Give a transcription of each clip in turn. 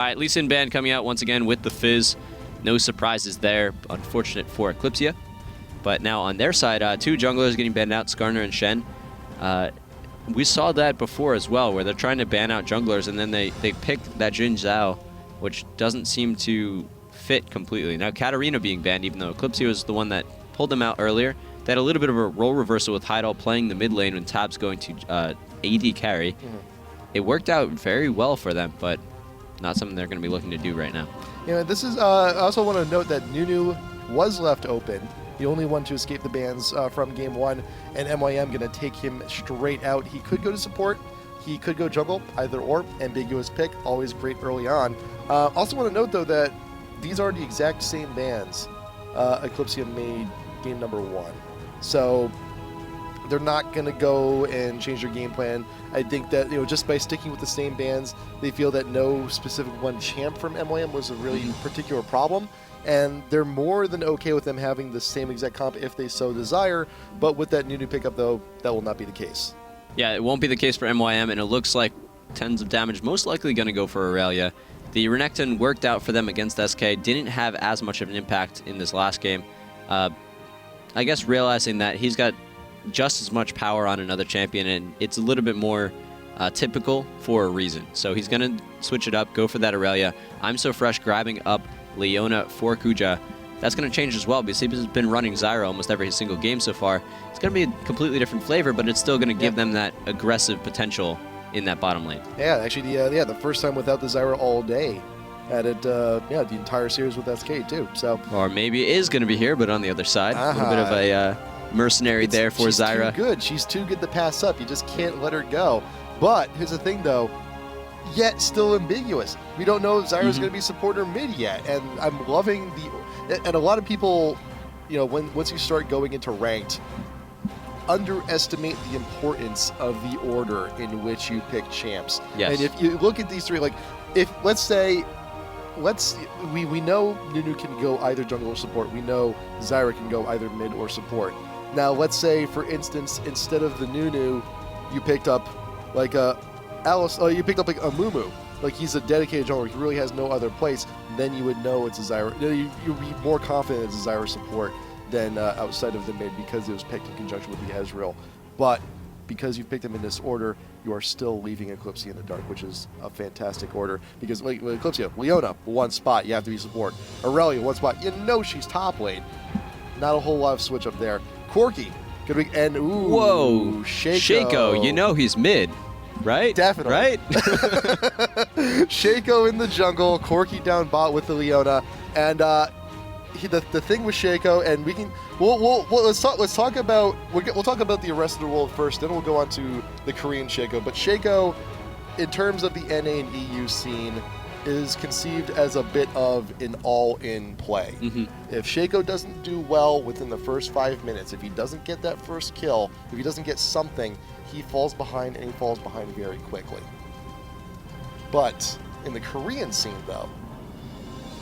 All right, Lee Sin Band coming out once again with the Fizz. No surprises there. Unfortunate for Eclypsia. But now on their side, two junglers getting banned out, Skarner and Shen. We saw that before as well, where they're trying to ban out junglers, and then they pick that Jin Zhao, which doesn't seem to fit completely. Now, Katarina being banned, even though Eclypsia was the one that pulled them out earlier. They had a little bit of a role reversal with Heidel playing the mid lane when Tab's going to AD carry. It worked out very well for them, but not something they're going to be looking to do right now. Yeah, this is. I also want to note that Nunu was left open, the only one to escape the bans from Game 1, and MYM going to take him straight out. He could go to support, he could go jungle, either or. Ambiguous pick, always great early on. Also want to note, though, that these are the exact same bans Eclypsia made Game number 1. So they're not going to go and change their game plan. I think that, just by sticking with the same bans, they feel that no specific one champ from MYM was a really particular problem, and they're more than okay with them having the same exact comp if they so desire. But with that new pickup, though, that will not be the case. Yeah, it won't be the case for MYM, and it looks like tens of damage most likely going to go for Aurelia. The Renekton worked out for them against SK, didn't have as much of an impact in this last game. I guess realizing that he's got just as much power on another champion, and it's a little bit more typical for a reason. So he's going to switch it up, go for that Aurelia. I'm So Fresh grabbing up Leona for Kuja. That's going to change as well, because he's been running Zyra almost every single game so far. It's going to be a completely different flavor, but it's still going to give them that aggressive potential in that bottom lane. Yeah, actually, the first time without the Zyra all day. Added, the entire series with SK too. So, or maybe it is going to be here, but on the other side, a little bit of a mercenary there for Zyra. She's too good. She's too good to pass up. You just can't let her go. But here's the thing, though. Yet still ambiguous. We don't know if Zyra's going to be support or mid yet, and I'm loving the. And a lot of people, once you start going into ranked, underestimate the importance of the order in which you pick champs. Yes. And if you look at these three, like, if let's say. We know Nunu can go either jungle or support. We know Zyra can go either mid or support. Now, let's say, for instance, instead of the Nunu, you picked up like a Alice. You picked up like a Mumu. Like, he's a dedicated jungler. He really has no other place. Then you would know it's a Zyra. You'd be more confident it's a Zyra support than outside of the mid, because it was picked in conjunction with the Ezreal. But because you picked them in this order, you are still leaving Eclypsia in the dark, which is a fantastic order. Because with Eclypsia, Leona, one spot, you have to be support. Aurelia, one spot, she's top lane. Not a whole lot of switch up there. Corki, and ooh, whoa, Shaco. He's mid, right? Definitely. Right? Shaco in the jungle, Corki down bot with the Leona, and the thing with Shaco, and we can let's talk about the rest of the world first, then we'll go on to the Korean Shaco. But Shaco, in terms of the NA and EU scene, is conceived as a bit of an all-in play. If Shaco doesn't do well within the first 5 minutes, if he doesn't get that first kill, if he doesn't get something, he falls behind, and he falls behind very quickly. But in the Korean scene, though,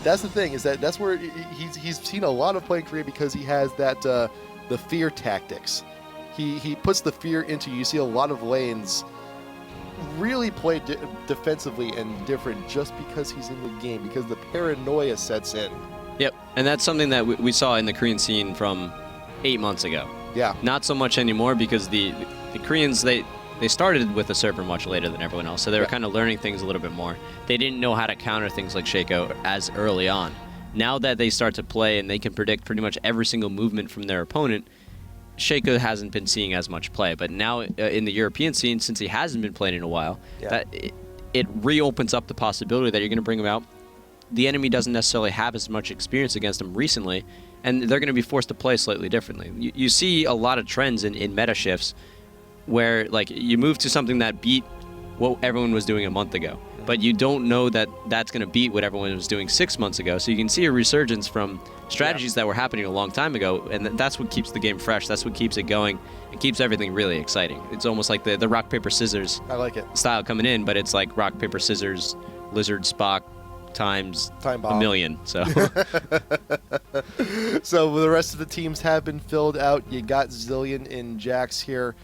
that's the thing, is that's where he's seen a lot of play in Korea, because he has that the fear tactics. He puts the fear into you. You see a lot of lanes really play defensively and different just because he's in the game, because the paranoia sets in. Yep, and that's something that we saw in the Korean scene from 8 months ago. Yeah. Not so much anymore, because the Koreans, they started with the server much later than everyone else, so they were kind of learning things a little bit more. They didn't know how to counter things like Shaco as early on. Now that they start to play and they can predict pretty much every single movement from their opponent, Shaco hasn't been seeing as much play. But now in the European scene, since he hasn't been playing in a while, that it reopens up the possibility that you're going to bring him out. The enemy doesn't necessarily have as much experience against him recently, and they're going to be forced to play slightly differently. You see a lot of trends in meta shifts where, like, you move to something that beat what everyone was doing a month ago, but you don't know that that's going to beat what everyone was doing 6 months ago. So you can see a resurgence from strategies that were happening a long time ago, and that's what keeps the game fresh. That's what keeps it going. It keeps everything really exciting. It's almost like the rock, paper, scissors style coming in, but it's like rock, paper, scissors, Lizard, Spock, times a million. So so the rest of the teams have been filled out. You got Zillion and Jax here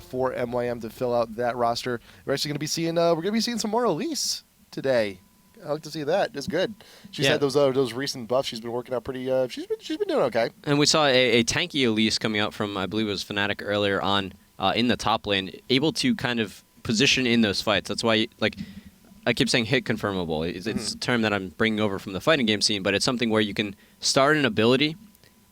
for MYM to fill out that roster. We're actually going to be seeing some more Elise today. I like to see that. It's good. She's Yeah. had those recent buffs. She's been working out pretty. She's been doing okay. And we saw a tanky Elise coming out from, I believe it was Fnatic earlier on in the top lane, able to kind of position in those fights. That's why, like, I keep saying hit confirmable. It's a term that I'm bringing over from the fighting game scene, but it's something where you can start an ability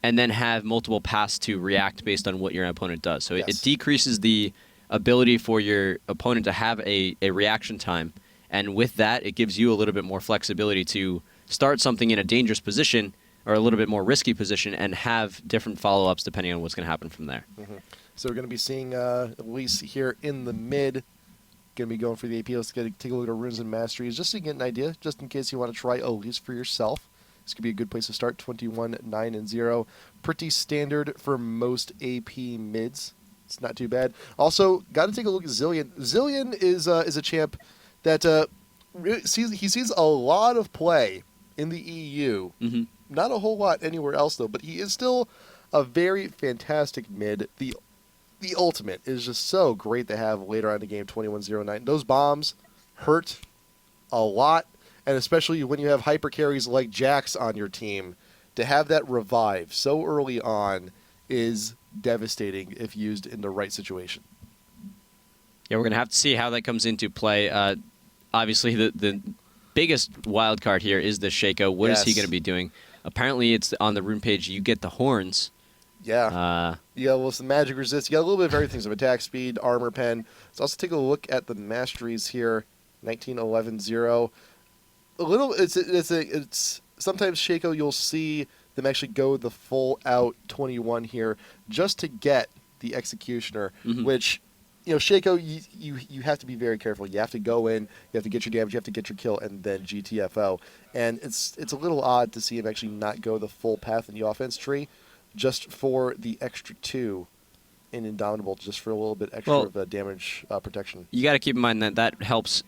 and then have multiple paths to react based on what your opponent does. So it decreases the ability for your opponent to have a reaction time. And with that, it gives you a little bit more flexibility to start something in a dangerous position or a little bit more risky position and have different follow-ups depending on what's going to happen from there. So we're going to be seeing Elise here in the mid. Going to be going for the AP. Let's take a look at Runes and Masteries just so you get an idea, just in case you want to try Elise for yourself. This could be a good place to start. 21, 9, and 0. Pretty standard for most AP mids. It's not too bad. Also, got to take a look at Zillion. Zillion is a champ that sees a lot of play in the EU. Not a whole lot anywhere else, though, but he is still a very fantastic mid. The ultimate is just so great to have later on in the game, 21-0-9. Those bombs hurt a lot, and especially when you have hyper carries like Jax on your team, to have that revive so early on is devastating if used in the right situation. Yeah, we're going to have to see how that comes into play. Obviously, the biggest wild card here is the Shaco. What is he going to be doing? Apparently, it's on the rune page, you get the horns. Yeah. Well, some magic resist. You got a little bit of everything. Some attack speed, armor pen. Let's also take a look at the masteries here. 19-11-0. A little. It's sometimes Shaco you'll see them actually go the full out 21 here just to get the executioner, which, you know, Shaco you have to be very careful. You have to go in, you have to get your damage, you have to get your kill, and then GTFO. And it's a little odd to see him actually not go the full path in the offense tree, just for the extra 2 in Indomitable, just for a little bit extra of damage protection. You got to keep in mind that helps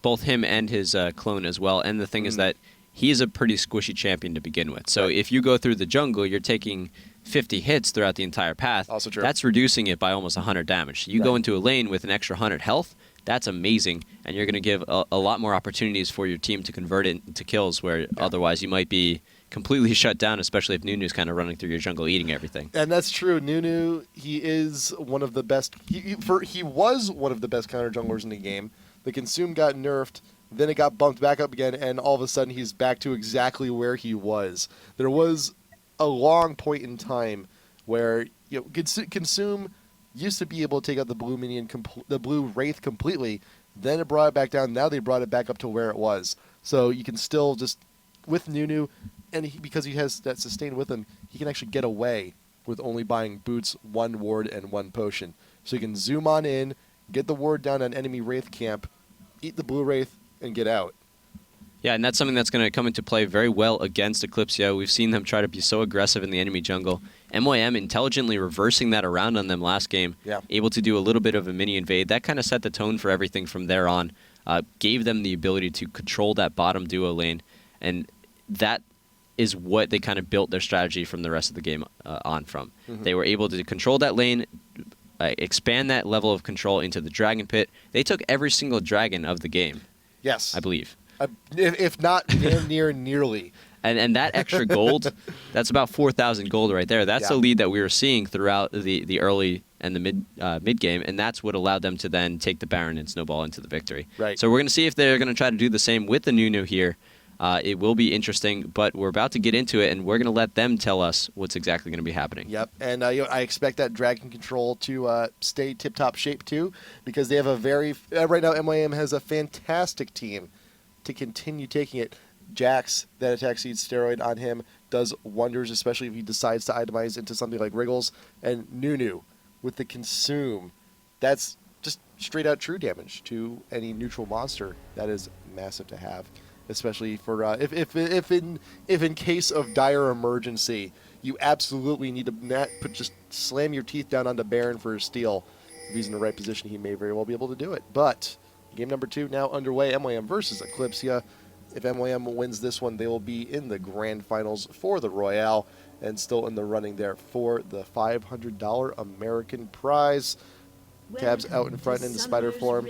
both him and his clone as well. And the thing is that he is a pretty squishy champion to begin with. So if you go through the jungle, you're taking 50 hits throughout the entire path. Also true. That's reducing it by almost 100 damage. You go into a lane with an extra 100 health, that's amazing, and you're going to give a lot more opportunities for your team to convert it into kills, where otherwise you might be completely shut down, especially if Nunu's kind of running through your jungle eating everything. And that's true. Nunu, he is one of the best. He was one of the best counter junglers in the game. The consume got nerfed, then it got bumped back up again, and all of a sudden he's back to exactly where he was. There was a long point in time where, you know, consume used to be able to take out the blue minion, the blue wraith completely. Then it brought it back down. Now they brought it back up to where it was. So you can still just, with Nunu, and because he has that sustain with him, he can actually get away with only buying boots, 1 ward, and 1 potion. So you can zoom on in, get the ward down on enemy wraith camp, eat the blue wraith, and get out. Yeah, and that's something that's going to come into play very well against Eclypsia. We've seen them try to be so aggressive in the enemy jungle. MYM intelligently reversing that around on them last game, able to do a little bit of a mini invade. That kind of set the tone for everything from there on, gave them the ability to control that bottom duo lane, and that is what they kind of built their strategy from the rest of the game on from. They were able to control that lane, expand that level of control into the dragon pit. They took every single dragon of the game. Yes. I believe. If not nearly. And that extra gold, that's about 4,000 gold right there. That's the lead that we were seeing throughout the early and the mid game, and that's what allowed them to then take the Baron and snowball into the victory. Right. So we're going to see if they're going to try to do the same with the Nunu here. It will be interesting, but we're about to get into it, and we're going to let them tell us what's exactly going to be happening. Yep, and I expect that Dragon Control to stay tip-top shape, too, because they have a very... right now, MYM has a fantastic team to continue taking it. Jax, that attack seed steroid on him, does wonders, especially if he decides to itemize into something like Wriggles. And Nunu, with the Consume, that's just straight-out true damage to any neutral monster. That is massive to have. Especially for if in case of dire emergency, you absolutely need to just slam your teeth down onto Baron for a steal. If he's in the right position, he may very well be able to do it. But game number 2 now underway. MYM versus Eclypsia. If MYM wins this one, they will be in the grand finals for the Royale and still in the running there for the $500 American prize. Tabs out in front in the spider form.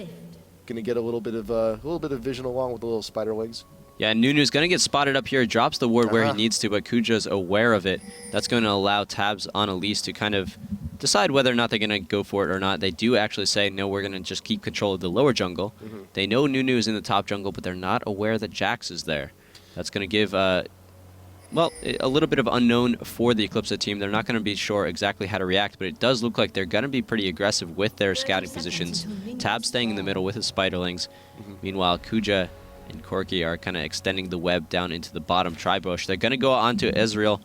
Going to get a little bit of vision along with the little spider wings. Yeah, Nunu's going to get spotted up here. Drops the ward where he needs to, but Kuja's aware of it. That's going to allow tabs on Elise to kind of decide whether or not they're going to go for it or not. They do actually say, no, we're going to just keep control of the lower jungle. They know Nunu is in the top jungle, but they're not aware that Jax is there. That's going to give, well, a little bit of unknown for the Eclypsia team. They're not going to be sure exactly how to react, but it does look like they're going to be pretty aggressive with their scouting positions. Tab staying in the middle with his Spiderlings. Meanwhile, Kuja and Corki are kind of extending the web down into the bottom tri-bush. They're going to go onto Ezreal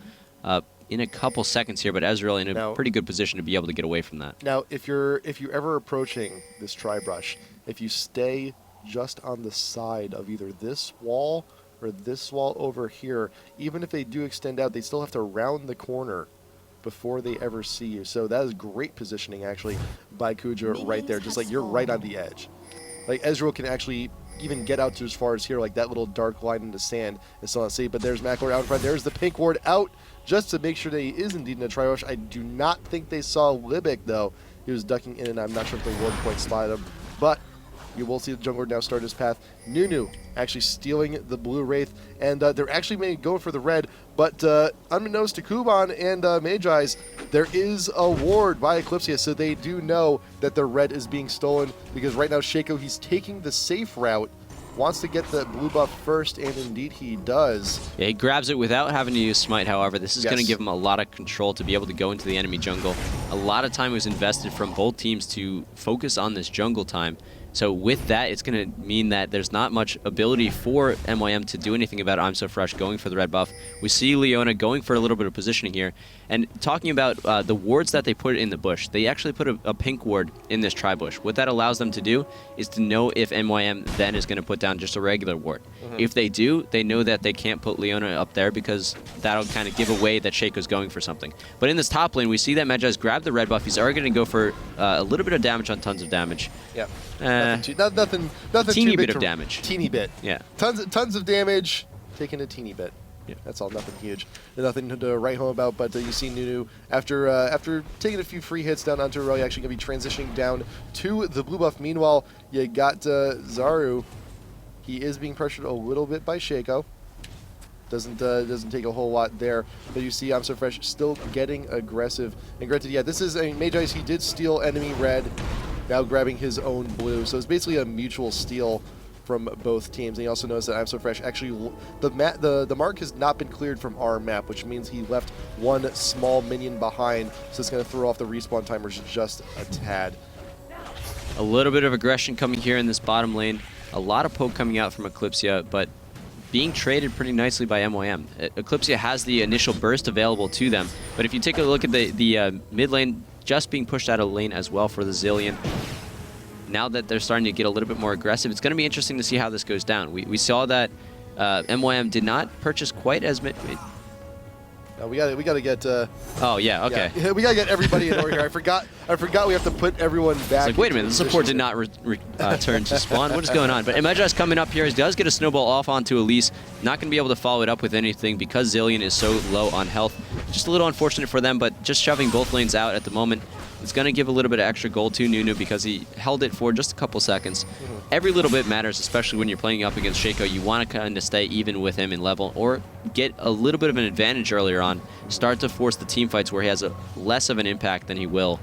in a couple seconds here, but Ezreal in a pretty good position to be able to get away from that. Now, if you're ever approaching this tri-brush, if you stay just on the side of either this wall or this wall over here, even if they do extend out, they still have to round the corner before they ever see you. So that is great positioning, actually, by Kuja right there. Just like you're right on the edge. Like Ezreal can actually even get out to as far as here, like that little dark line in the sand and still not see. But there's Mackler out in front. There's the pink ward out just to make sure that he is indeed in a tri-rush. I do not think they saw Libic, though. He was ducking in, and I'm not sure if the ward point spotted him. But you will see the jungler now start his path. Nunu actually stealing the blue Wraith, and they're actually going for the red, but unbeknownst to Kuban and Magi's, there is a ward by Eclypsia, so they do know that the red is being stolen, because right now Shaco, he's taking the safe route, wants to get the blue buff first, and indeed he does. Yeah, he grabs it without having to use Smite, however. This is going to give him a lot of control to be able to go into the enemy jungle. A lot of time was invested from both teams to focus on this jungle time. So with that, it's going to mean that there's not much ability for MYM to do anything about I'm So Fresh going for the red buff. We see Leona going for a little bit of positioning here. And talking about the wards that they put in the bush, they actually put a pink ward in this tri-bush. What that allows them to do is to know if MYM then is going to put down just a regular ward. If they do, they know that they can't put Leona up there because that'll kind of give away that Shaco's going for something. But in this top lane, we see that Magi's grabbed the red buff. He's already going to go for a little bit of damage on tons of damage. Yeah. Nothing teeny too big bit of damage. Teeny bit. Yeah. Tons of damage, taking a teeny bit. Yeah. That's all. Nothing huge. Nothing to write home about. But you see Nunu after taking a few free hits down onto Aurelia, actually going to be transitioning down to the blue buff. Meanwhile, you got Zaru. He is being pressured a little bit by Shaco. Doesn't take a whole lot there, but you see I'm So Fresh still getting aggressive. And granted, yeah, this is Magi's. He did steal enemy red, now grabbing his own blue. So it's basically a mutual steal from both teams. And he also knows that I'm So Fresh actually the mark has not been cleared from our map, which means he left one small minion behind. So it's going to throw off the respawn timers just a tad. A little bit of aggression coming here in this bottom lane. A lot of poke coming out from Eclypsia, but being traded pretty nicely by MYM. Eclypsia has the initial burst available to them, but if you take a look at the mid lane, just being pushed out of lane as well for the Zillion. Now that they're starting to get a little bit more aggressive, it's going to be interesting to see how this goes down. We saw that MYM did not purchase quite as many. We gotta get. Oh yeah, okay. Yeah, we gotta get everybody in order here. I forgot we have to put everyone back. It's like, wait a minute, the support did not return to spawn. What is going on? But Imagine coming up here. He does get a snowball off onto Elise. Not going to be able to follow it up with anything because Zillion is so low on health. Just a little unfortunate for them, but just shoving both lanes out at the moment. It's going to give a little bit of extra gold to Nunu because he held it for just a couple seconds. Every little bit matters, especially when you're playing up against Shaco. You want to kind of stay even with him in level or get a little bit of an advantage earlier on. Start to force the team fights where he has less of an impact than he will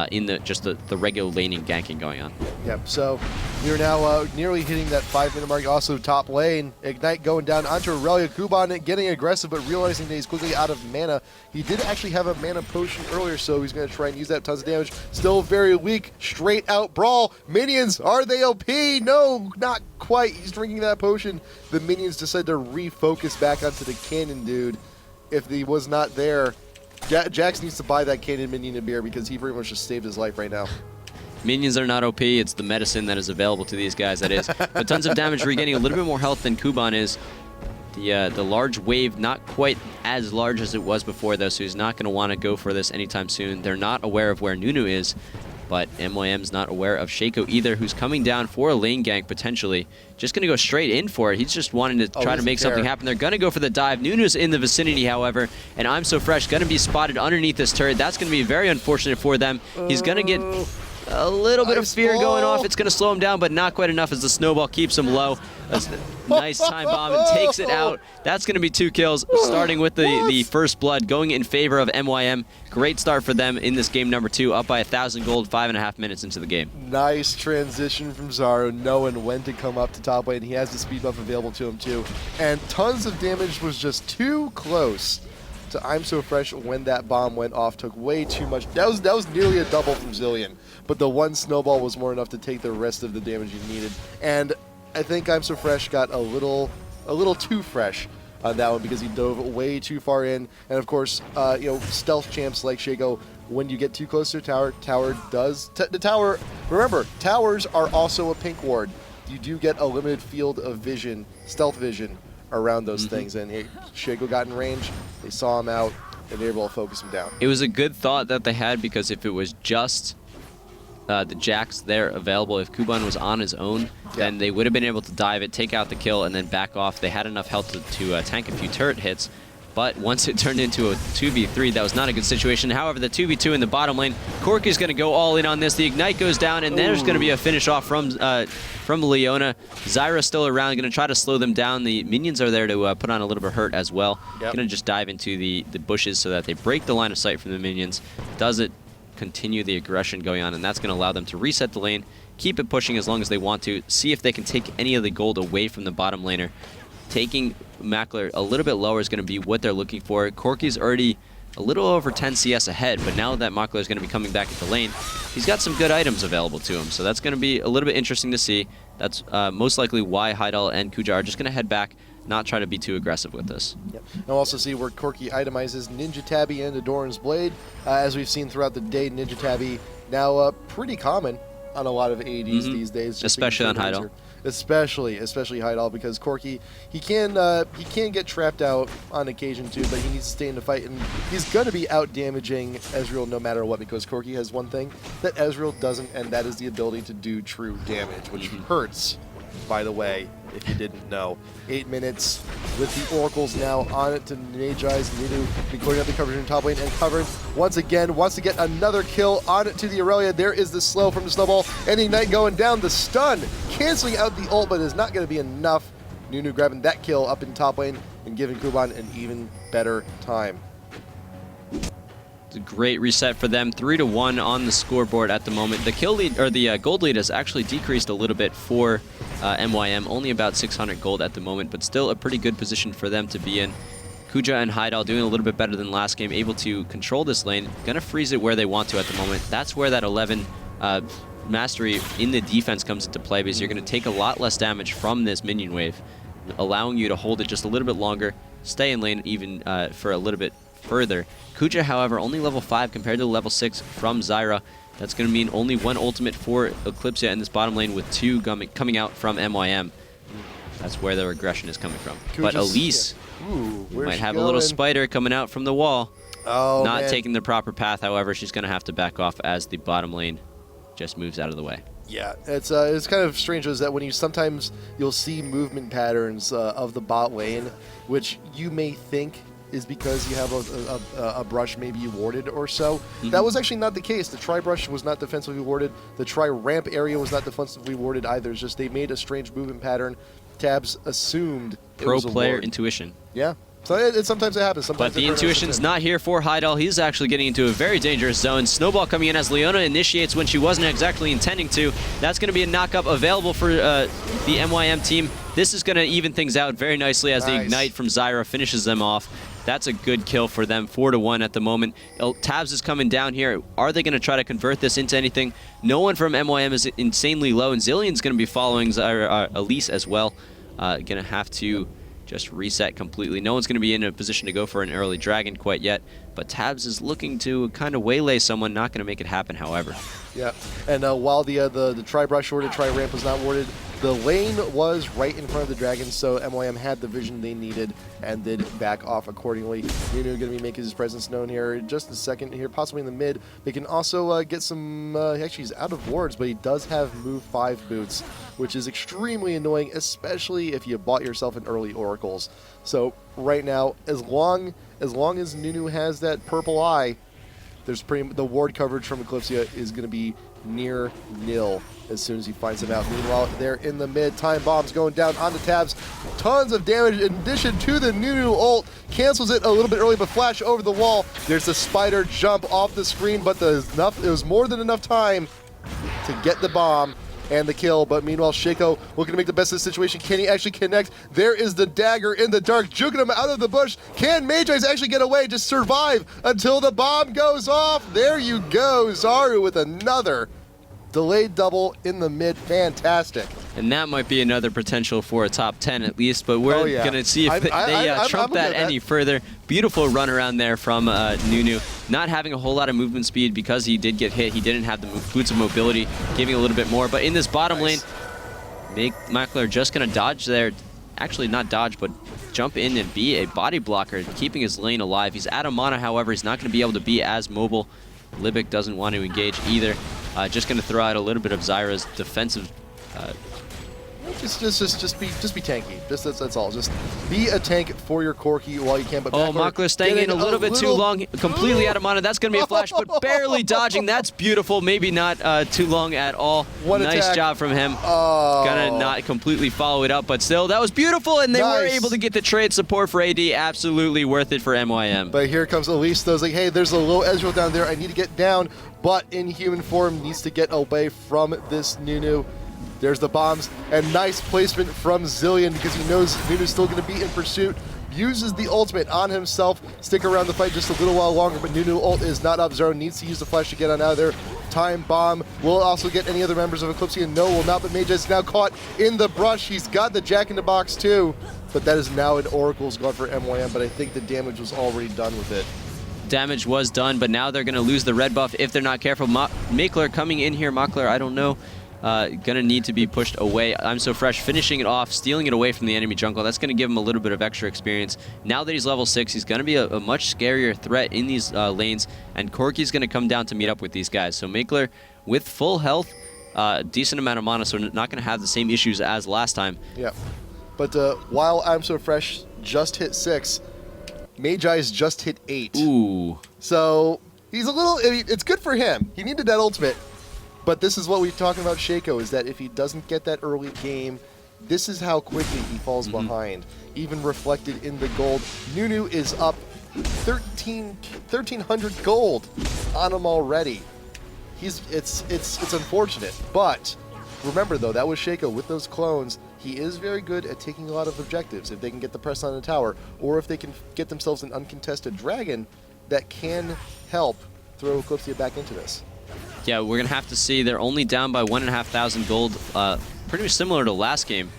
in the regular laning ganking going on. Yep, so we are now nearly hitting that 5-minute mark. Also top lane, Ignite going down onto Aurelia. Kuban getting aggressive, but realizing that he's quickly out of mana. He did actually have a mana potion earlier, so he's going to try and use that. Tons of damage. Still very weak. Straight out brawl. Minions, are they OP? No, not quite. He's drinking that potion. The minions decide to refocus back onto the cannon dude. If he was not there, Jax needs to buy that cannon minion a beer because he pretty much just saved his life right now. Minions are not OP. It's the medicine that is available to these guys, that is. But tons of damage, regaining a little bit more health than Kuban is. The large wave, not quite as large as it was before, though, so he's not going to want to go for this anytime soon. They're not aware of where Nunu is, but MYM's not aware of Shaco either, who's coming down for a lane gank, potentially. Just going to go straight in for it. He's just wanting to try to make something happen. They're going to go for the dive. Nunu's in the vicinity, however, and I'm So Fresh going to be spotted underneath this turret. That's going to be very unfortunate for them. He's going to get A little bit of fear going off. It's going to slow him down, but not quite enough as the snowball keeps him low. A nice time bomb and takes it out. That's going to be 2 kills, starting with the first blood, going in favor of MYM. Great start for them in this game number 2, up by 1,000 gold, 5.5 minutes into the game. Nice transition from Zaro, knowing when to come up to top lane. He has the speed buff available to him too. And tons of damage was just too close to I'm So Fresh when that bomb went off. Took way too much. That was nearly a double from Zilean. But the one snowball was more enough to take the rest of the damage he needed. And I think I'm So Fresh got a little too fresh on that one because he dove way too far in. And of course, stealth champs like Shaco, when you get too close to a tower, the tower, remember, towers are also a pink ward. You do get a limited field of vision, stealth vision, around those things. And Shaco got in range, they saw him out, and they were able to focus him down. It was a good thought that they had, because if it was just the Jax there available, if Kuban was on his own, then they would have been able to dive it, take out the kill, and then back off. They had enough health to tank a few turret hits. But once it turned into a 2v3, that was not a good situation. However, the 2v2 in the bottom lane, Corky's going to go all in on this. The Ignite goes down, and there's going to be a finish off from Leona. Zyra's still around, going to try to slow them down. The minions are there to put on a little bit of hurt as well. Going to just dive into the bushes so that they break the line of sight from the minions. Does it continue the aggression going on, and that's going to allow them to reset the lane, keep it pushing as long as they want to, see if they can take any of the gold away from the bottom laner. Taking Mackler a little bit lower is going to be what they're looking for. Corky's already a little over 10 CS ahead, but now that Mackler is going to be coming back into lane, he's got some good items available to him, so that's going to be a little bit interesting to see. That's most likely why Heidel and Kuja are just going to head back, not try to be too aggressive with this. Yep. And we'll also see where Corky itemizes Ninja Tabby and Adoran's Blade. As we've seen throughout the day, Ninja Tabby now pretty common on a lot of ADs these days. Especially on Heidel. Especially Heidel, because Corky, he can get trapped out on occasion too, but he needs to stay in the fight, and he's going to be out damaging Ezreal no matter what, because Corky has one thing that Ezreal doesn't, and that is the ability to do true damage, which hurts, by the way, if you didn't know. 8 minutes with the Oracles now on it to Nagize. Nidu recording up the coverage in top lane and covering once again. Wants to get another kill on it to the Aurelia. There is the slow from the snowball. And the Ignite going down. The stun canceling out the ult, but is not going to be enough. Nunu grabbing that kill up in top lane and giving Kuban an even better time. It's a great reset for them. 3-1 on the scoreboard at the moment. The kill lead, or the gold lead, has actually decreased a little bit for MYM. Only about 600 gold at the moment, but still a pretty good position for them to be in. Kuja and Heidel doing a little bit better than last game, able to control this lane. Gonna freeze it where they want to at the moment. That's where that 11 mastery in the defense comes into play, because you're gonna take a lot less damage from this minion wave, allowing you to hold it just a little bit longer, stay in lane even for a little bit further. Kuja, however, only level 5 compared to level 6 from Zyra. That's going to mean only one ultimate for Eclypsia in this bottom lane, with 2 coming out from MYM. That's where the regression is coming from. Kuja's, but Elise might have a little spider coming out from the wall. Oh, Not man. taking the proper path, however, she's going to have to back off as the bottom lane just moves out of the way. Yeah, it's kind of strange is that when sometimes you'll see movement patterns of the bot lane, which you may think is because you have a brush maybe warded or so. That was actually not the case. The tri-brush was not defensively warded. The tri-ramp area was not defensively warded either. It's just they made a strange movement pattern. Tabs assumed it Pro was a player ward. intuition. Yeah. So sometimes it happens. Sometimes But the intuition's not here for Heidel. He's actually getting into a very dangerous zone. Snowball coming in as Leona initiates when she wasn't exactly intending to. That's going to be a knock-up available for the MYM team. This is going to even things out very nicely as the Ignite from Zyra finishes them off. That's a good kill for them, 4-1 at the moment. Tabs is coming down here. Are they going to try to convert this into anything? No one from MYM is insanely low, and Zillion's going to be following Elise as well. Going to have to just reset completely. No one's going to be in a position to go for an early dragon quite yet, but Tabs is looking to kind of waylay someone, not going to make it happen, however. Yeah, and while the tri-brush warded, tri-ramp was not warded, the lane was right in front of the dragon, so MYM had the vision they needed and did back off accordingly. Nunu going to be making his presence known here in just a second here, possibly in the mid. They can also get some, actually he's out of wards, but he does have move 5 boots, which is extremely annoying, especially if you bought yourself an early oracles. So right now, as long as Nunu has that purple eye, the ward coverage from Eclypsia is going to be near nil as soon as he finds them out. Meanwhile, they're in the mid. Time bombs going down onto Tabs. Tons of damage in addition to the Nunu ult. Cancels it a little bit early, but flash over the wall. There's a spider jump off the screen, but it was more than enough time to get the bomb and the kill. But meanwhile, Shaco looking to make the best of the situation. Can he actually connect? There is the dagger in the dark, juking him out of the bush. Can Magi actually get away? Just survive until the bomb goes off. There you go. Zaru with another delayed double in the mid. Fantastic. And that might be another potential for a top 10 at least, but we're going to see if they trump that any further. Beautiful run around there from Nunu. Not having a whole lot of movement speed because he did get hit. He didn't have the boots of mobility, giving a little bit more. But in this bottom lane, Makler just going to dodge there. Actually, not dodge, but jump in and be a body blocker, keeping his lane alive. He's out of mana, however, he's not going to be able to be as mobile. Libic doesn't want to engage either. Just going to throw out a little bit of Zyra's defensive. Just be tanky. That's all. Just be a tank for your Corki while you can. But Makler staying in a little bit too long, completely out of mana. That's going to be a flash, but barely dodging. That's beautiful. Maybe not too long at all. Nice job from him. Gonna not completely follow it up, but still, that was beautiful, and they were able to get the trade support for AD. Absolutely worth it for MYM. But here comes Elise. Though, like, hey, there's a low Ezreal down there. I need to get down, but in human form needs to get away from this Nunu. There's the bombs, and nice placement from Zilean because he knows Nunu's still going to be in pursuit. Uses the ultimate on himself. Stick around the fight just a little while longer, but Nunu ult is not up. Zero needs to use the flash to get on out of there. Time bomb will also get any other members of Eclypsia. No, will not, but Mage is now caught in the brush. He's got the Jack in the Box too, but that is now an Oracle's gone for MYM, but I think the damage was already done with it. Damage was done, but now they're going to lose the red buff if they're not careful. Makler coming in here. Makler, I don't know. Gonna need to be pushed away. I'm So Fresh finishing it off, stealing it away from the enemy jungle. That's gonna give him a little bit of extra experience. Now that he's level 6, he's gonna be a much scarier threat in these lanes, and Corki's gonna come down to meet up with these guys. So Makler with full health, decent amount of mana, so not gonna have the same issues as last time. Yeah, but while I'm So Fresh just hit 6, Magi's just hit 8. Ooh. So he's a little, it's good for him. He needed that ultimate. But this is what we're talking about Shaco, is that if he doesn't get that early game, this is how quickly he falls behind, even reflected in the gold. Nunu is up 1,300 gold on him already. It's unfortunate, but remember though, that was Shaco with those clones. He is very good at taking a lot of objectives if they can get the press on the tower, or if they can get themselves an uncontested dragon that can help throw Eclypsia back into this. Yeah, we're going to have to see. They're only down by 1,500 gold, pretty much similar to last game.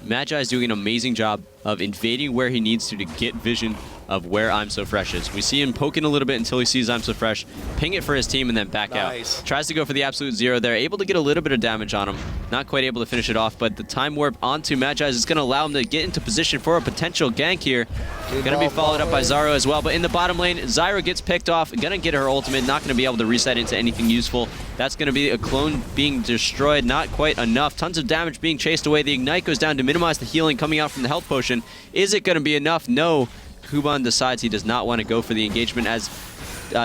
Magi is doing an amazing job of invading where he needs to get vision of where I'm So Fresh is. We see him poking a little bit until he sees I'm So Fresh, ping it for his team, and then back out. Tries to go for the absolute zero there, able to get a little bit of damage on him. Not quite able to finish it off, but the time warp onto Magi is going to allow him to get into position for a potential gank here. Going to be followed up by Zaro as well, but in the bottom lane, Zyra gets picked off, going to get her ultimate, not going to be able to reset into anything useful. That's going to be a clone being destroyed, not quite enough. Tons of damage being chased away. The Ignite goes down to minimize the healing coming out from the health potion. Is it going to be enough? No. Kuban decides he does not want to go for the engagement as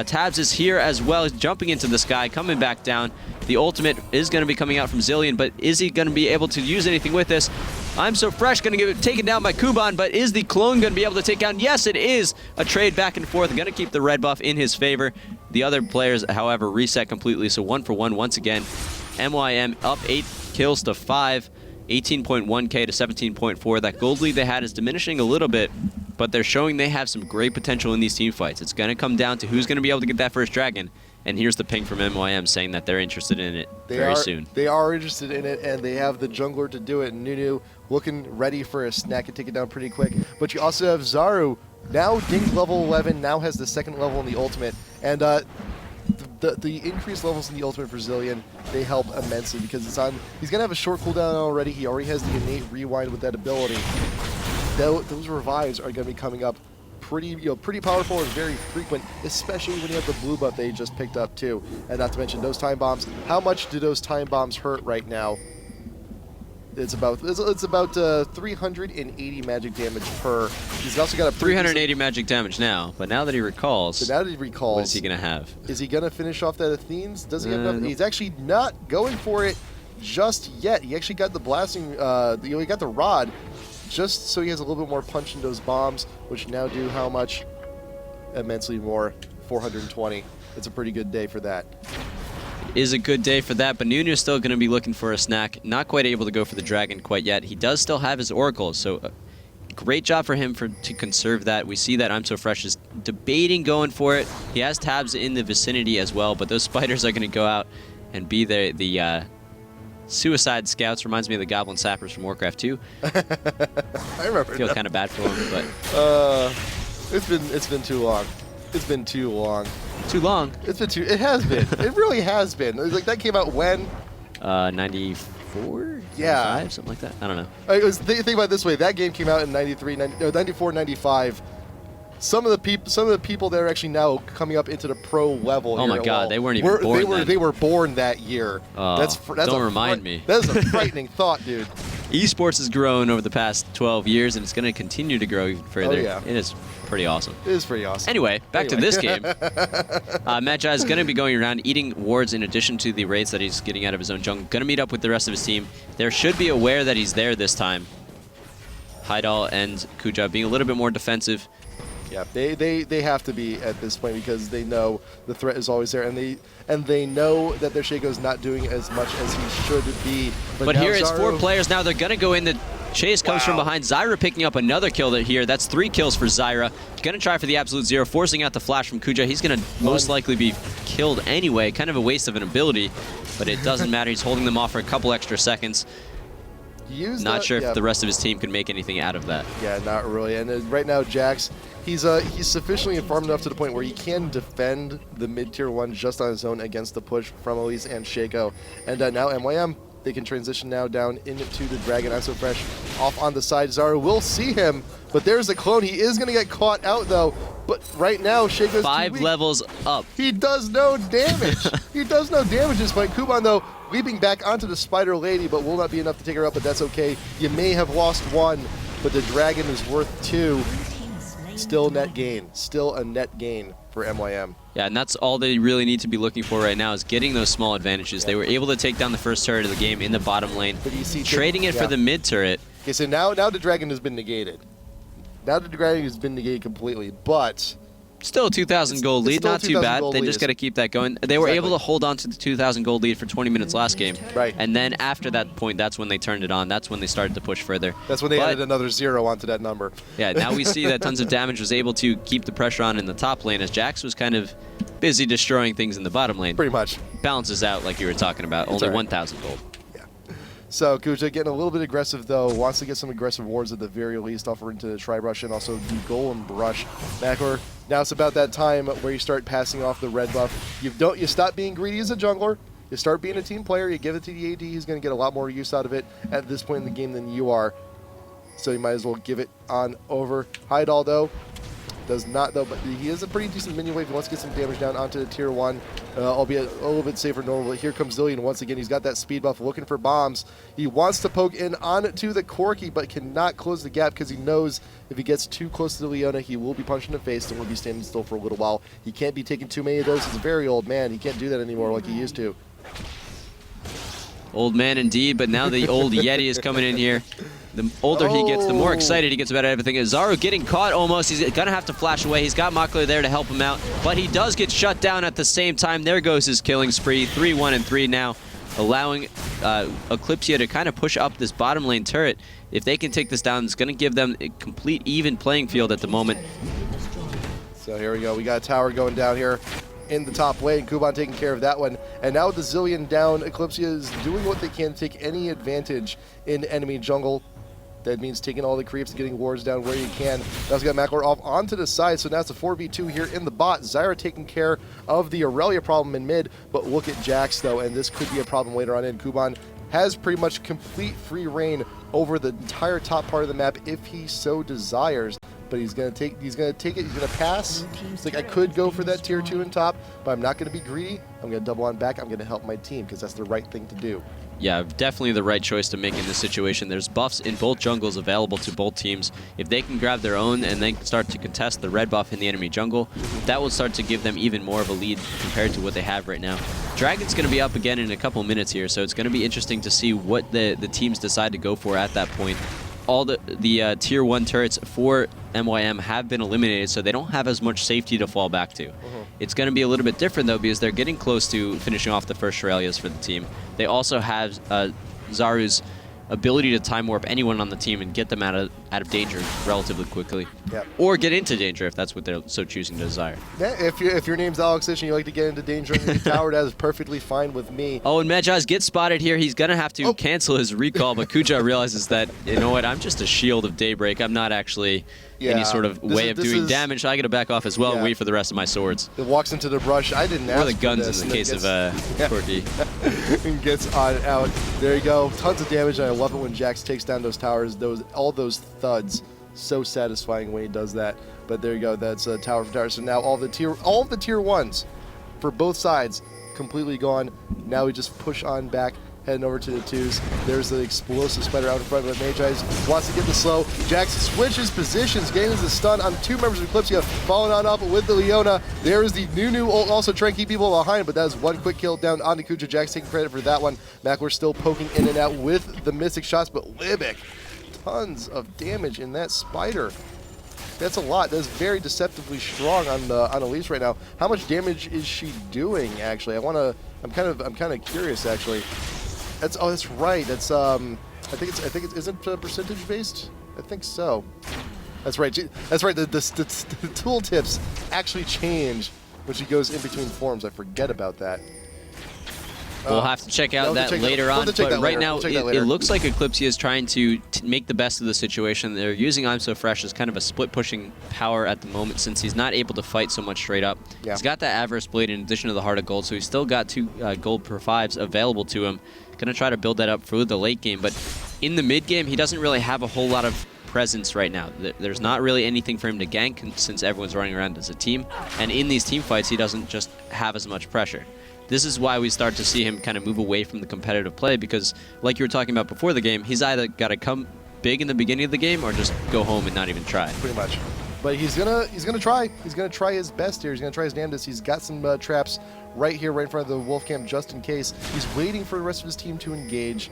Tabs is here as well. He's jumping into the sky, coming back down. The ultimate is going to be coming out from Zilean, but is he going to be able to use anything with this? I'm So Fresh going to get taken down by Kuban, but is the clone going to be able to take down? Yes, it is. A trade back and forth. Going to keep the red buff in his favor. The other players, however, reset completely, so 1 for 1 once again. MYM up 8 kills to 5. 18.1k to 17.4. That gold lead they had is diminishing a little bit, but they're showing they have some great potential in these team fights. It's going to come down to who's going to be able to get that first dragon. And here's the ping from MYM saying that they're interested in it very soon. They are interested in it, and they have the jungler to do it. Nunu looking ready for a snack and take it down pretty quick. But you also have Zaru, now dinged level 11, now has the 2nd level in the ultimate. And the increased levels in the ultimate for Zilean, they help immensely because it's on. He's gonna have a short cooldown already. He already has the innate rewind with that ability. Those revives are gonna be coming up pretty powerful and very frequent, especially when you have the blue buff they just picked up too. And not to mention those time bombs. How much do those time bombs hurt right now? It's about 380 magic damage per. He's also got a 380 magic damage now, but now that he recalls, so now that he recalls, what is he gonna have? Is he gonna finish off that Athenes? Does he have enough? He's actually not going for it just yet. He actually got the blasting. He got the rod, just so he has a little bit more punch in those bombs, which now do how much? Immensely more, 420. It's a pretty good day for that. Is a good day for that, but Nuno's still going to be looking for a snack. Not quite able to go for the dragon quite yet. He does still have his Oracle, so great job for him to conserve that. We see that I'm So Fresh is debating going for it. He has tabs in the vicinity as well, but those spiders are going to go out and be the Suicide Scouts. Reminds me of the Goblin Sappers from Warcraft 2. I remember. Feel kind of bad for him, but it's been too long. It's been too long. Too long. It's been too. It has been. It really has been. Like that came out when? 94. Yeah. 95, something like that. I don't know. Think about it this way. That game came out in 93, 94, 95. Some of the people that are actually now coming up into the pro level. Oh my God, they weren't even born then. They were born that year. Don't remind me. That is a frightening thought, dude. Esports has grown over the past 12 years, and it's going to continue to grow even further. Oh, yeah. It is pretty awesome. It is pretty awesome. Anyway, back to this game. Magi is going to be going around eating wards in addition to the raids that he's getting out of his own jungle. Going to meet up with the rest of his team. There should be aware that he's there this time. Heidal and Kuja being a little bit more defensive. Yeah, they have to be at this point because they know the threat is always there, and they know that their Shaco's not doing as much as he should be. But here it's 4 players now. They're going to go in. The chase comes from behind. Zyra picking up another kill here. That's 3 kills for Zyra. Going to try for the absolute zero, forcing out the flash from Kuja. He's going to most likely be killed anyway. Kind of a waste of an ability, but it doesn't matter. He's holding them off for a couple extra seconds. Not sure if the rest of his team can make anything out of that. Yeah, not really. And right now, Jax, he's sufficiently informed enough to the point where he can defend the mid-tier 1 just on his own against the push from Elise and Shaco. And now MYM, they can transition now down into the Dragon. I'm So Fresh off on the side. Zara will see him, but there's the clone. He is going to get caught out, though. But right now, Shaco's 5 levels up. He does no damage. He does no damage at this point. Kuban, though, leaping back onto the Spider Lady, but will not be enough to take her up, but that's okay. You may have lost 1, but the Dragon is worth 2. Still net gain. Still a net gain for MYM. Yeah, and that's all they really need to be looking for right now is getting those small advantages. They were able to take down the first turret of the game in the bottom lane, but you see, trading it for the mid turret. Okay, so now the Dragon has been negated. Now the Dragon has been negated completely, but still a 2,000 gold lead, not too bad. They just got to keep that going. They were able to hold on to the 2,000 gold lead for 20 minutes last game. Right. And then after that point, that's when they turned it on. That's when they started to push further. That's when they added another 0 onto that number. Yeah, now we see that Tons of Damage was able to keep the pressure on in the top lane as Jax was kind of busy destroying things in the bottom lane. Pretty much. Balances out like you were talking about. Only 1,000 gold. So Kuja getting a little bit aggressive though, wants to get some aggressive wards at the very least, offer into the Tri-Brush and also the Golem Brush. Macor, now it's about that time where you start passing off the red buff. You stop being greedy as a jungler, you start being a team player, you give it to the AD, he's going to get a lot more use out of it at this point in the game than you are. So you might as well give it on over. Heidal though, does not though, but he is a pretty decent minion wave. He wants to get some damage down onto the tier 1, albeit a little bit safer normal. But here comes Zillion once again. He's got that speed buff looking for bombs. He wants to poke in onto the Corki, but cannot close the gap because he knows if he gets too close to the Leona, he will be punched in the face and will be standing still for a little while. He can't be taking too many of those. He's a very old man. He can't do that anymore like he used to. Old man indeed, but now the old Yeti is coming in here. The older he gets, the more excited he gets about everything. Zaru getting caught almost. He's going to have to flash away. He's got Makler there to help him out, but he does get shut down at the same time. There goes his killing spree. 3-1 and 3 now, allowing Eclypsia to kind of push up this bottom lane turret. If they can take this down, it's going to give them a complete even playing field at the moment. So here we go. We got a tower going down here in the top lane. Kuban taking care of that one. And now with the Zillion down, Eclypsia is doing what they can to take any advantage in enemy jungle. That means taking all the creeps and getting wards down where you can. Now he's got Macler off onto the side, so now it's a 4v2 here in the bot. Zyra taking care of the Aurelia problem in mid, but look at Jax though, and this could be a problem later on in. Kuban has pretty much complete free reign over the entire top part of the map if he so desires. But he's gonna take it, he's gonna pass. It's like, I could go for that tier 2 in top, but I'm not gonna be greedy. I'm gonna double on back, I'm gonna help my team, because that's the right thing to do. Yeah, definitely the right choice to make in this situation. There's buffs in both jungles available to both teams. If they can grab their own and then start to contest the red buff in the enemy jungle, that will start to give them even more of a lead compared to what they have right now. Dragon's going to be up again in a couple minutes here, so it's going to be interesting to see what the teams decide to go for at that point. All the tier 1 turrets for MYM have been eliminated, so they don't have as much safety to fall back to. It's going to be a little bit different, though, because they're getting close to finishing off the first Shuralias for the team. They also have Zaru's ability to time warp anyone on the team and get them out of danger relatively quickly. Yep. Or get into danger if that's what they're so choosing to desire. Yeah, if your name's Alex and you like to get into danger in the tower, that is perfectly fine with me. Oh, and Medjaz gets spotted here. He's going to have to cancel his recall, but Kuja realizes that, you know what, I'm just a shield of Daybreak. I'm not actually any sort of way of doing damage. I got to back off as well and wait for the rest of my swords. It walks into the brush. I didn't ask for the guns this, in the case of Corky. And gets on out. There you go. Tons of damage, and I love it when Jax takes down those towers. All those thuds. So satisfying when he does that. But there you go. That's tower for tower. So now all the tier 1s for both sides completely gone. Now we just push on back, heading over to the 2s. There's the explosive spider out in front of Magi. Wants to get the slow. Jax switches positions, gains the stun on 2 members of Eclypsia, following on up with the Leona. There is the new ult, also trying to keep people behind, but that is one quick kill down on Kuja. Jax taking credit for that one. Mackler still poking in and out with the mystic shots, but Libic, tons of damage in that spider. That's a lot. That's very deceptively strong on Elise right now. How much damage is she doing? Actually, I'm kind of curious. Actually, that's right. That's I think it isn't percentage based. I think so. That's right. That's right. The tooltips actually change when she goes in between forms. I forget about that. We'll have to check out that later on, but right now it looks like Eclypsia is trying to make the best of the situation. They're using I'm So Fresh as kind of a split-pushing power at the moment since he's not able to fight so much straight up. Yeah. He's got that Avarice Blade in addition to the Heart of Gold, so he's still got 2 gold per 5s available to him. Going to try to build that up through the late game, but in the mid game, he doesn't really have a whole lot of presence right now. There's not really anything for him to gank since everyone's running around as a team, and in these team fights, he doesn't just have as much pressure. This is why we start to see him kind of move away from the competitive play because, like you were talking about before the game, he's either got to come big in the beginning of the game or just go home and not even try. Pretty much. But he's gonna try. He's gonna try his best here. He's gonna try his damnedest. He's got some traps right here, right in front of the wolf camp, just in case. He's waiting for the rest of his team to engage,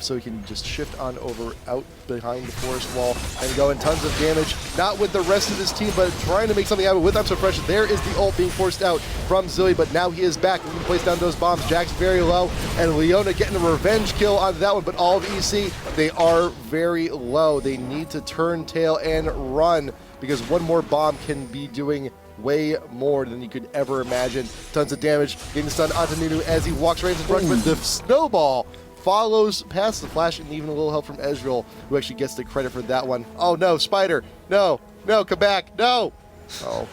so he can just shift on over out behind the forest wall and go in tons of damage. Not with the rest of his team, but trying to make something happen with I'm So Fresh. There is the ult being forced out from Zilly, but now he is back. He can place down those bombs. Jack's very low, and Leona getting a revenge kill on that one, but all of EC, they are very low. They need to turn tail and run because one more bomb can be doing way more than you could ever imagine. Tons of damage, getting stunned onto Nunu as he walks right into the brush, but the snowball follows past the flash, and even a little help from Ezreal, who actually gets the credit for that one. Oh no, Spider! No! No, come back! No! Oh.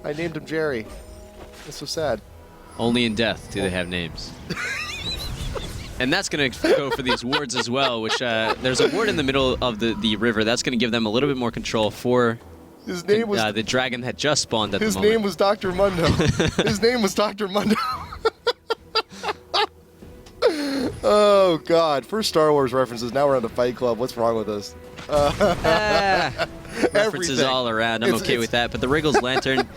I named him Jerry. That's so sad. Only in death do they have names. And that's going to go for these wards as well, which there's a ward in the middle of the river. That's going to give them a little bit more control for his name was the dragon that just spawned at the moment. His name was Dr. Mundo. His name was Dr. Mundo. Oh, God. First Star Wars references. Now we're on the Fight Club. What's wrong with us? References all around. I'm okay with that. But the Wriggles Lantern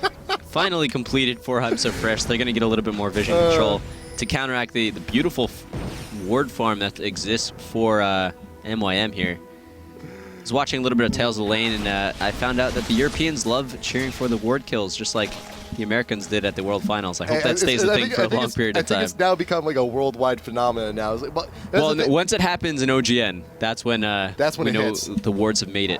finally completed for I'm So Fresh. They're going to get a little bit more vision control to counteract the beautiful ward farm that exists for MYM here. I was watching a little bit of Tales of the Lane, and I found out that the Europeans love cheering for the ward kills, just like the Americans did at the World Finals. I hope that stays a thing for a long period of time. I think it's now become like a worldwide phenomenon now. Like, well, once it happens in OGN, that's when we know the wards have made it.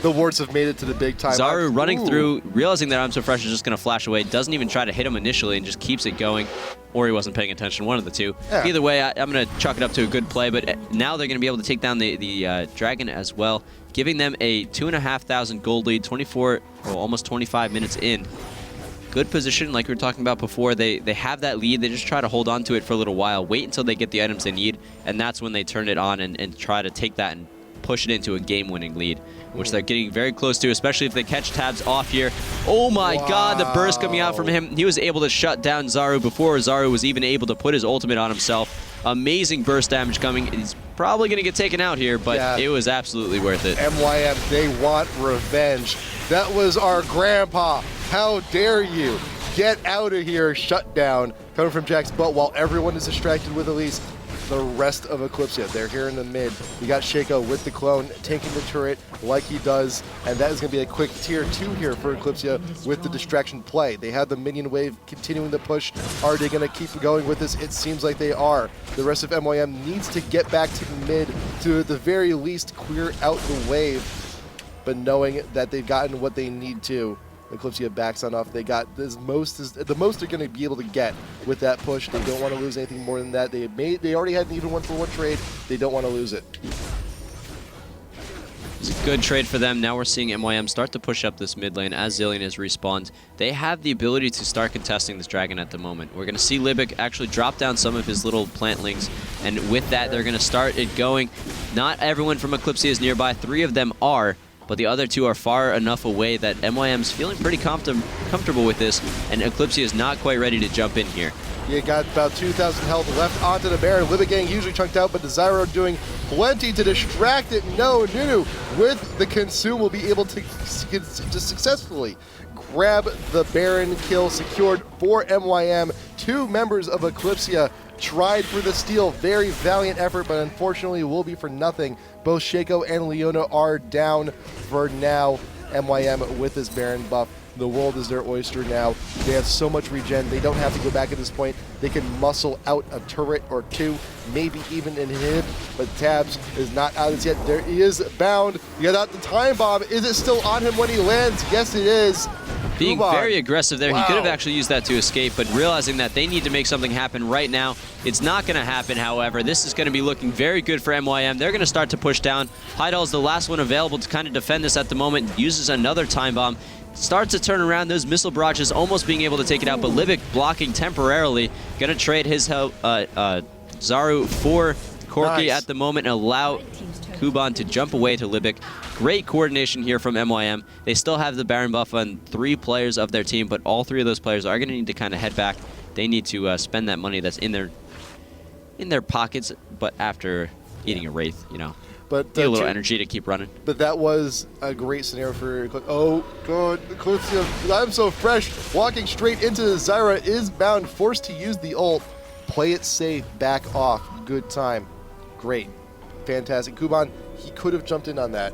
The wards have made it to the big time. Zaru running through, realizing that I'm So Fresh is just going to flash away, doesn't even try to hit him initially and just keeps it going. Or he wasn't paying attention, one of the two. Yeah. Either way, I'm going to chalk it up to a good play, but now they're going to be able to take down the dragon as well, giving them a 2,500 gold lead, 24, or almost 25 minutes in. Good position, like we were talking about before. They have that lead. They just try to hold on to it for a little while, wait until they get the items they need, and that's when they turn it on and try to take that and push it into a game-winning lead, which they're getting very close to, especially if they catch tabs off here. Oh my God, the burst coming out from him. He was able to shut down Zaru before Zaru was even able to put his ultimate on himself. Amazing burst damage coming. He's probably going to get taken out here, but it was absolutely worth it. MYM, they want revenge. That was our grandpa. How dare you? Get out of here. Shutdown coming from Jack's butt while everyone is distracted with Elise. The rest of Eclypsia, they're here in the mid. You got Shaco with the clone, taking the turret like he does, and that is going to be a quick tier 2 here for Eclypsia with the distraction play. They have the minion wave continuing the push. Are they going to keep going with this? It seems like they are. The rest of MYM needs to get back to the mid to at the very least clear out the wave, but knowing that they've gotten what they need to. Eclypsia backs on off. They got the most they're going to be able to get with that push. They don't want to lose anything more than that. They already had an even 1-for-1 trade. They don't want to lose it. It's a good trade for them. Now we're seeing MYM start to push up this mid lane as Zilean is respawned. They have the ability to start contesting this dragon at the moment. We're going to see Libic actually drop down some of his little plantlings, and with that they're going to start it going. Not everyone from Eclypsia is nearby. 3 of them are, but the other 2 are far enough away that MYM's feeling pretty comfortable with this, and Eclypsia is not quite ready to jump in here. You got about 2,000 health left onto the Baron. Libic getting usually chunked out, but the Zyro doing plenty to distract it. No, Nunu with the consume will be able to successfully grab the Baron kill secured for MYM. 2 members of Eclypsia tried for the steal. Very valiant effort, but unfortunately will be for nothing. Both Shaco and Leona are down for now. MYM with this Baron buff. The world is their oyster now. They have so much regen. They don't have to go back at this point. They can muscle out a turret or 2, maybe even an inhib, but Tabs is not out as yet. There he is bound. You got out the time bomb. Is it still on him when he lands? Yes, it is. Being very aggressive there. Wow. He could have actually used that to escape, but realizing that they need to make something happen right now. It's not going to happen, however. This is going to be looking very good for MYM. They're going to start to push down. Heidel is the last one available to kind of defend this at the moment. Uses another time bomb. Starts to turn around. Those missile barrages almost being able to take it out, but Libic blocking temporarily. Going to trade his help, Zaru for Corki at the moment and allow Kuban to jump away to Libic. Great coordination here from MYM. They still have the Baron buff on 3 players of their team, but all 3 of those players are going to need to kind of head back. They need to spend that money that's in their pockets, but after eating a Wraith, you know. But need a little energy to keep running. But that was a great scenario for oh god, I'm so fresh. Walking straight into the Zyra is bound, forced to use the ult. Play it safe, back off. Good time. Great. Fantastic. Kuban, he could have jumped in on that,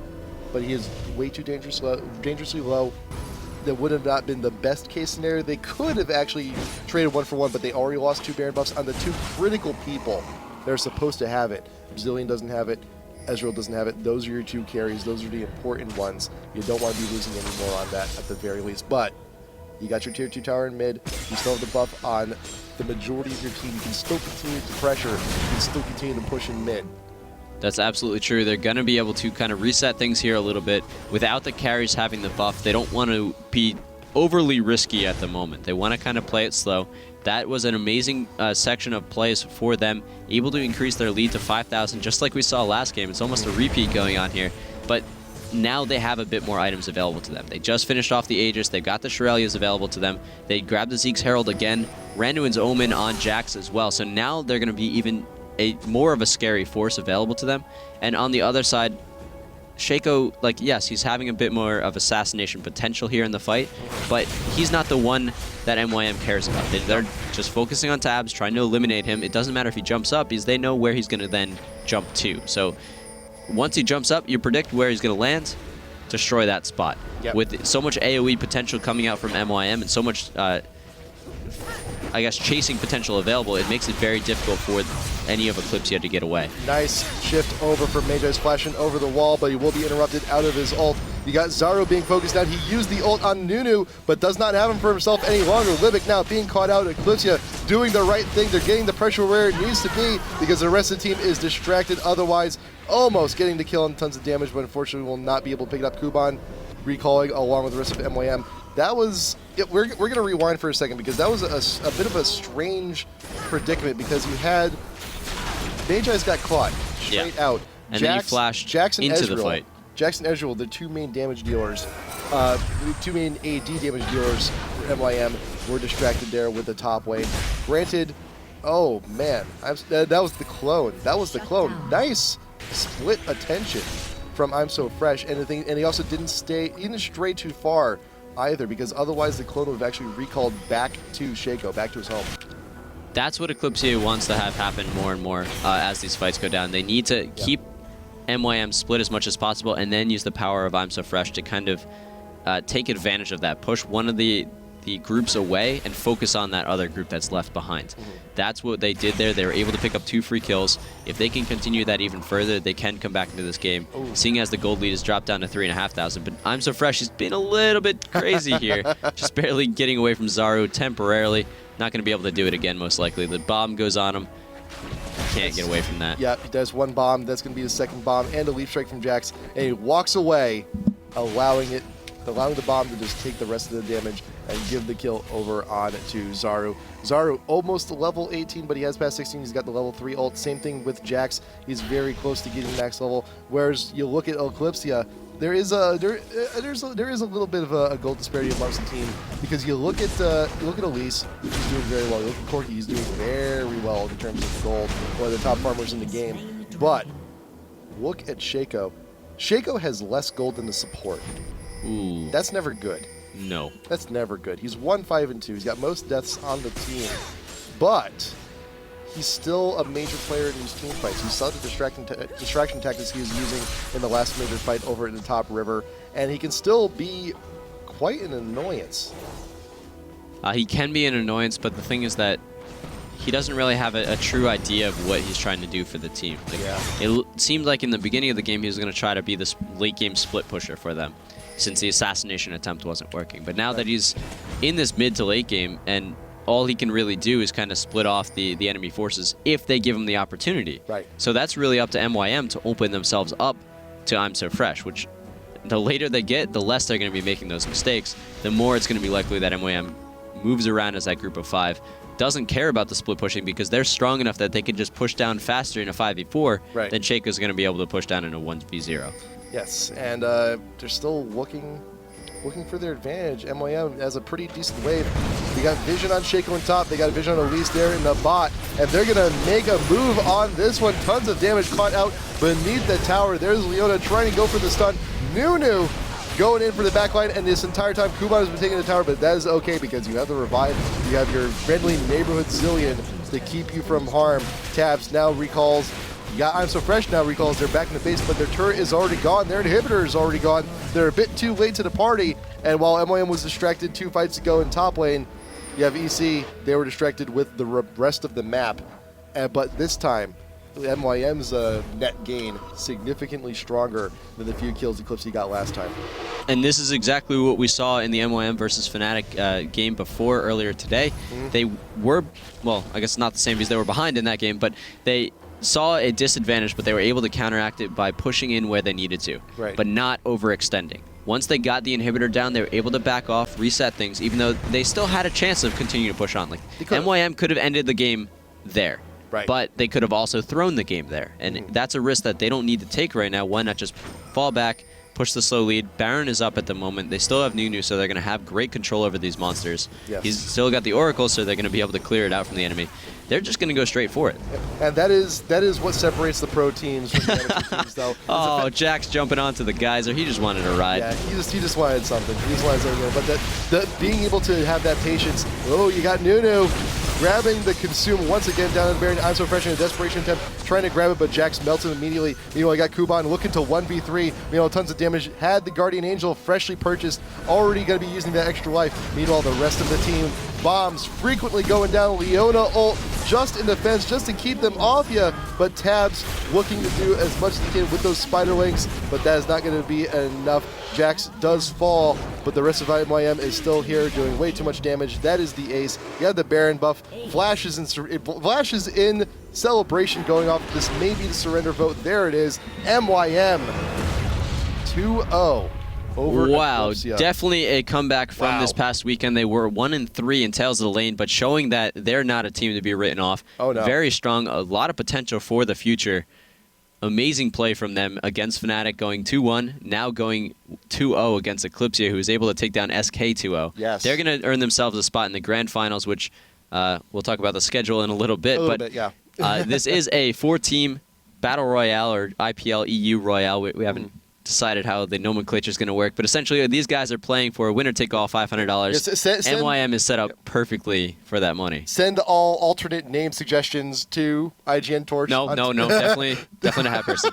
but he is way too dangerously low. That would have not been the best case scenario. They could have actually traded 1-for-1, but they already lost 2 Baron buffs on the 2 critical people that are supposed to have it. Zilean doesn't have it. Ezreal doesn't have it. Those are your 2 carries. Those are the important ones. You don't want to be losing any more on that at the very least. But you got your tier 2 tower in mid. You still have the buff on the majority of your team. You can still continue to pressure. You can still continue to push in mid. That's absolutely true. They're going to be able to kind of reset things here a little bit without the carries having the buff. They don't want to be overly risky at the moment. They want to kind of play it slow. That was an amazing section of plays for them, able to increase their lead to 5,000, just like we saw last game. It's almost a repeat going on here, but now they have a bit more items available to them. They just finished off the Aegis. They've got the Shurelya's available to them. They grabbed the Zeke's Herald again, Randuin's Omen on Jax as well, so now they're going to be even more of a scary force available to them. And on the other side, Shaco, like, yes, he's having a bit more of assassination potential here in the fight, but he's not the one that MYM cares about. They're just focusing on Tabs, trying to eliminate him. It doesn't matter if he jumps up, because they know where he's going to then jump to. So once he jumps up, you predict where he's going to land, destroy that spot. Yep. With so much AoE potential coming out from MYM and so much, I guess, chasing potential available, it makes it very difficult for any of Eclypsia to get away. Nice shift over from Magi's flashing over the wall, but he will be interrupted out of his ult. You got Zaru being focused down. He used the ult on Nunu, but does not have him for himself any longer. Libic now being caught out. Eclypsia doing the right thing. They're getting the pressure where it needs to be because the rest of the team is distracted. Otherwise, almost getting the kill and tons of damage, but unfortunately will not be able to pick it up. Kuban recalling along with the rest of MYM. That was, we're going to rewind for a second because that was a bit of a strange predicament because you had, Magi's got caught straight out. And then you flashed Jackson into Ezreal, the fight. Jackson Ezreal, the 2 main damage dealers, 2 main AD damage dealers for MYM were distracted there with the top lane. Granted, Oh, man. That was the clone. That was the clone. Nice split attention from I'm So Fresh. And he also didn't stray too far either, because otherwise the clone would have actually recalled back to Shaco, back to his home. That's what Eclypsia wants to have happen more and more as these fights go down. They need to keep MYM split as much as possible and then use the power of I'm So Fresh to kind of take advantage of that. Push one of the groups away and focus on that other group that's left behind. That's what they did there. They were able to pick up 2 free kills. If they can continue that even further, they can come back into this game. Seeing as the gold lead has dropped down to 3,500, but I'm So Fresh has been a little bit crazy here. Just barely getting away from Zaru temporarily. Not going to be able to do it again, most likely. The bomb goes on him. Can't get away from that. Yeah, he does one bomb. That's going to be his second bomb, and a leaf strike from Jax. And he walks away, allowing the bomb to just take the rest of the damage and give the kill over on to Zaru. Zaru almost level 18, but he has past 16. He's got the level 3 ult. Same thing with Jax. He's very close to getting max level. Whereas you look at Eclypsia, there is a little bit of a gold disparity amongst the team, because you look at Elise, which is doing very well. You look at Corki, he's doing very well in terms of gold, one of the top farmers in the game. But look at Shaco. Shaco has less gold than the support. Ooh. That's never good. No. That's never good. He's 1-5-2. He's got most deaths on the team, but he's still a major player in these team fights. You saw the distraction tactics he was using in the last major fight over in the top river, and he can still be quite an annoyance. He can be an annoyance, but the thing is that he doesn't really have a true idea of what he's trying to do for the team. It seemed like in the beginning of the game he was going to try to be this late game split pusher for them, since the assassination attempt wasn't working. But now that he's in this mid to late game, and all he can really do is kind of split off the enemy forces if they give him the opportunity. Right. So that's really up to MYM to open themselves up to I'm So Fresh, which the later they get, the less they're going to be making those mistakes. The more it's going to be likely that MYM moves around as that group of 5, doesn't care about the split pushing, because they're strong enough that they can just push down faster in a 5v4 than Shaco's going to be able to push down in a 1v0. Yes, and they're still looking for their advantage. MYM has a pretty decent wave. They got vision on Shaco on top. They got vision on Elise there in the bot, and they're going to make a move on this one. Tons of damage caught out beneath the tower. There's Leona trying to go for the stun. Nunu going in for the backline, and this entire time Kuban has been taking the tower, but that is okay because you have the revive. You have your friendly neighborhood Zillion to keep you from harm. Tabs now recalls. You got I'm So Fresh now recalls. They're back in the base, but their turret is already gone. Their inhibitor is already gone. They're a bit too late to the party, and while MYM was distracted 2 fights ago in top lane, you have EC. They were distracted with the rest of the map, but this time MYM's net gain significantly stronger than the few kills Eclypsia got last time. And this is exactly what we saw in the MYM versus Fnatic game before earlier today. They were, well, I guess not the same because they were behind in that game, but they saw a disadvantage, but they were able to counteract it by pushing in where they needed to, but not overextending. Once they got the inhibitor down, they were able to back off, reset things, even though they still had a chance of continuing to push on. Like MYM could have ended the game there. But they could have also thrown the game there. And that's a risk that they don't need to take right now. Why not just fall back, push the slow lead? Baron is up at the moment. They still have Nunu, so they're going to have great control over these monsters. He's still got the Oracle, so they're going to be able to clear it out from the enemy. They're just going to go straight for it. And that is what separates the pro teams from the amateur teams, though. Oh, Jack's jumping onto the geyser. He just wanted a ride. Yeah, he just wanted something. He just wanted something. But being able to have that patience. Oh, you got Nunu grabbing the consume once again down in the Baron. I'm So Fresh in a desperation attempt, trying to grab it, but Jax melts him immediately. Meanwhile, I got Kuban looking to 1v3. Meanwhile, tons of damage. Had the Guardian Angel freshly purchased, already going to be using that extra life. Meanwhile, the rest of the team, bombs frequently going down. Leona ult just in defense, just to keep them off you. But Tabs looking to do as much as he can with those spider links, but that is not going to be enough. Jax does fall, but the rest of MYM is still here doing way too much damage. That is the ace. You have the Baron buff. Flashes in celebration going off. This may be the surrender vote. There it is. MYM 2-0 over Eclypsia. Definitely a comeback from this past weekend. They were 1-3 in Tails of the Lane, but showing that they're not a team to be written off. Oh, no. Very strong, a lot of potential for the future. Amazing play from them against Fnatic, going 2-1, now going 2-0 against Eclypsia, who is able to take down SK 2-0. Yes. They're going to earn themselves a spot in the grand finals, which We'll talk about the schedule in a little bit. A little bit, yeah. This is a 4-team Battle Royale or IPL Royale. We haven't decided how the nomenclature is going to work, but essentially these guys are playing for a winner-take-all $500. Yes, MYM is set up perfectly for that money. Send all alternate name suggestions to IGN Torch. No, definitely not that person.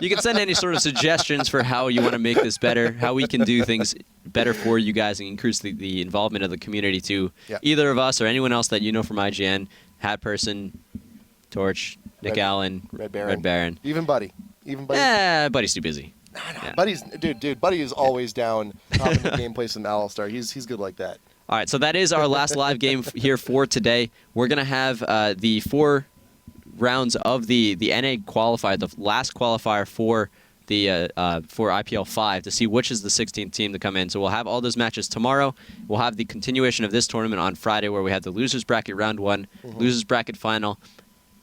You can send any sort of suggestions for how you want to make this better, how we can do things better for you guys and increase the involvement of the community to either of us or anyone else that you know from IGN, Hat Person, Torch, Nick Allen, Red Baron. Even Buddy. Yeah, Buddy's too busy. No. Yeah. Buddy is always down top of the game, play some Alistar. He's good like that. All right, so that is our last live game here for today. We're going to have the 4 rounds of the NA qualifier, the last qualifier for the for IPL 5 to see which is the 16th team to come in. So we'll have all those matches tomorrow. We'll have the continuation of this tournament on Friday where we have the losers bracket round 1, losers bracket final.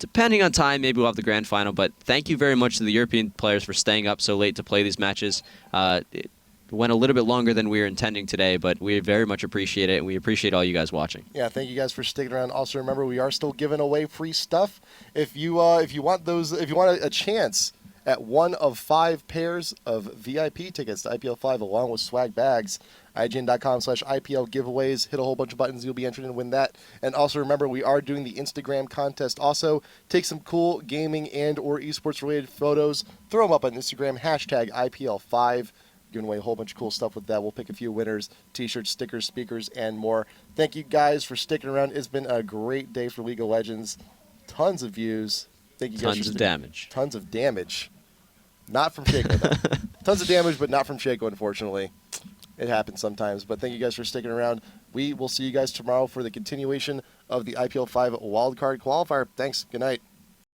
Depending on time, maybe we'll have the grand final. But thank you very much to the European players for staying up so late to play these matches. It went a little bit longer than we were intending today, but we very much appreciate it, and we appreciate all you guys watching. Yeah, thank you guys for sticking around. Also, remember we are still giving away free stuff. If you want a chance at one of 5 pairs of VIP tickets to IPL 5 along with swag bags, IGN.com/IPL giveaways. Hit a whole bunch of buttons. You'll be entered in to win that. And also remember, we are doing the Instagram contest. Also, take some cool gaming and or esports related photos. Throw them up on Instagram. #IPL5. Giving away a whole bunch of cool stuff with that. We'll pick a few winners, t-shirts, stickers, speakers, and more. Thank you guys for sticking around. It's been a great day for League of Legends. Tons of views. Thank you guys. Tons of damage. Tons of damage. Not from Shaco, though. Tons of damage, but not from Shaco, unfortunately. It happens sometimes. But thank you guys for sticking around. We will see you guys tomorrow for the continuation of the IPL 5 wildcard qualifier. Thanks. Good night.